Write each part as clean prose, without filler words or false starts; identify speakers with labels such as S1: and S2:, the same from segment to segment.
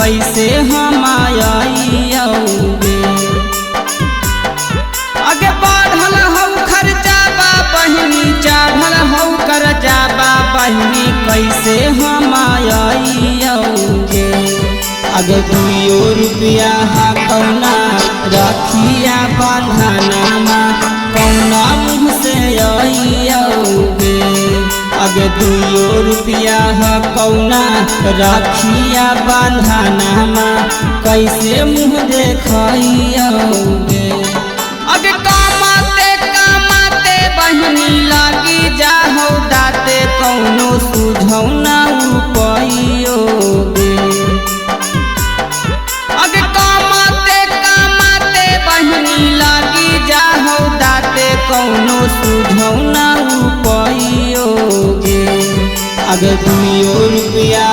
S1: कैसे हम आइयोगे। आगे बढ़ल हौ खर्चा बा बहिनी, चढ़ल हौ कर्जा बा बहिनी, कैसे हम आइयोगे। आगे 2 रुपया कौना रखिया बंधनमा, कौना मुँह से आइयोगे। आगे 2 रुपया कौना रखिया बंधनमा, कैसे मुँह देखियोगे। आगे कमाते कमाते बहिनी लागी जाहौ दाते, कौनो सुझौना उपायोगे। आगे कमाते कमाते बहिनी लागी जाहौ दाते, कौनो सुझौना उपायोगे। आगे 2 रुपया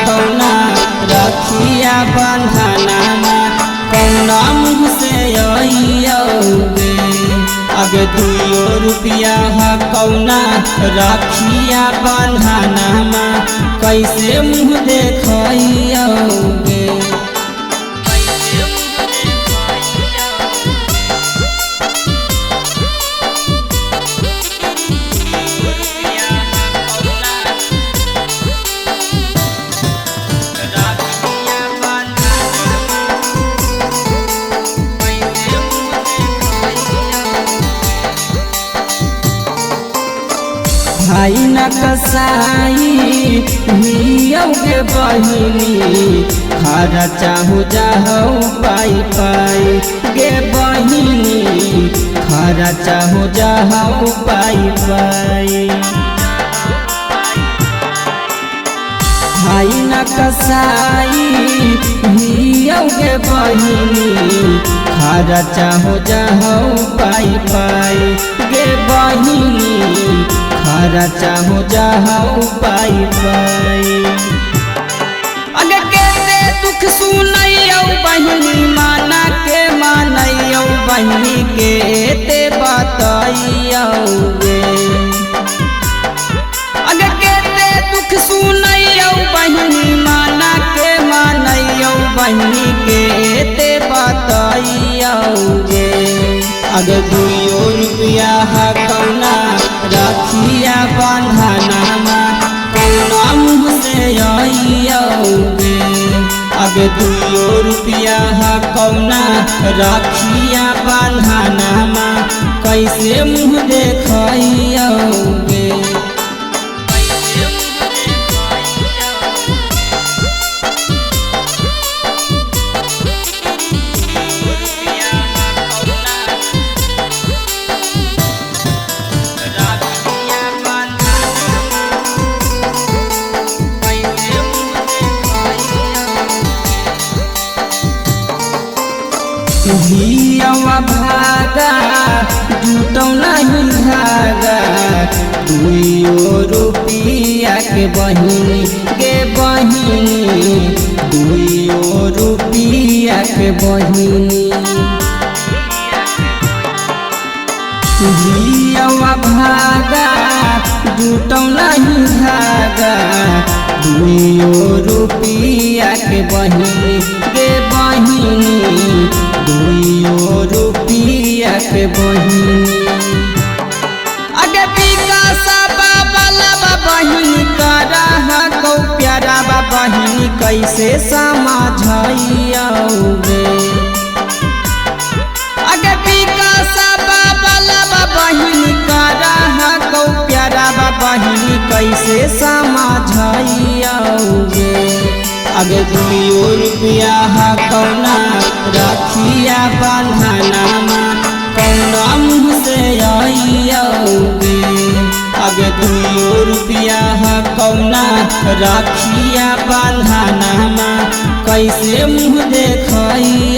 S1: कौना रखिया बंधनमा, कौना मुँह से आइयोगे। आगे 2 रुपया कौना रखिया बंधनमा, कैसे मुँह देखियोगे। भाई न कसाई हियोगे बहिनी, खरा चाहू जाहौ पाई पाई गे बहिनी, खरा चाहू जाहौ पाई पाई। भाई न कसाई हियोगे बहिनी, खरा चाहू जाहौ पाई पाई गे बहिनी, खरा चाहू जाहौ पाई पाई। आगे केते दुख सुनैयौ बहिनी, माना के मानैयौ बहिनी, केते बतैयोगे। आगे केते दुख सुनैयौ बहिनी, माना के मानैयौ बहिनी, केते बतैयोगे। आगे 2 रुपया कौना रखिया बंधनमा, कौना मुँह से आइयोगे। आगे 2 रुपया कौना रखिया बंधनमा, कैसे मुँह देखियोगे। हियवा भागा जुटौ नहीं धागा, 2 रुपया के बहिनी गे बहिनी, 2 रुपया के बहिनी। हियवा भागा जुटौ नहीं धागा, 2 रुपया के बहिनी गे बहिनी, 2 रुपया के बहिनी। आगे विकास बाबा बहिनी, करा कौ प्यारा बा बहिनी, कैसे समझियोगे। आगे विकास बाबा बहिनी, करा कौ प्यारा बा बहिनी, कैसे समझियोगे। आगे 2 रुपया कौना रखिया बंधनमा, कौना मुँह से आइयोगे। आगे 2 रुपया कौना रखिया बंधनमा, कैसे मुँह देखियोगे।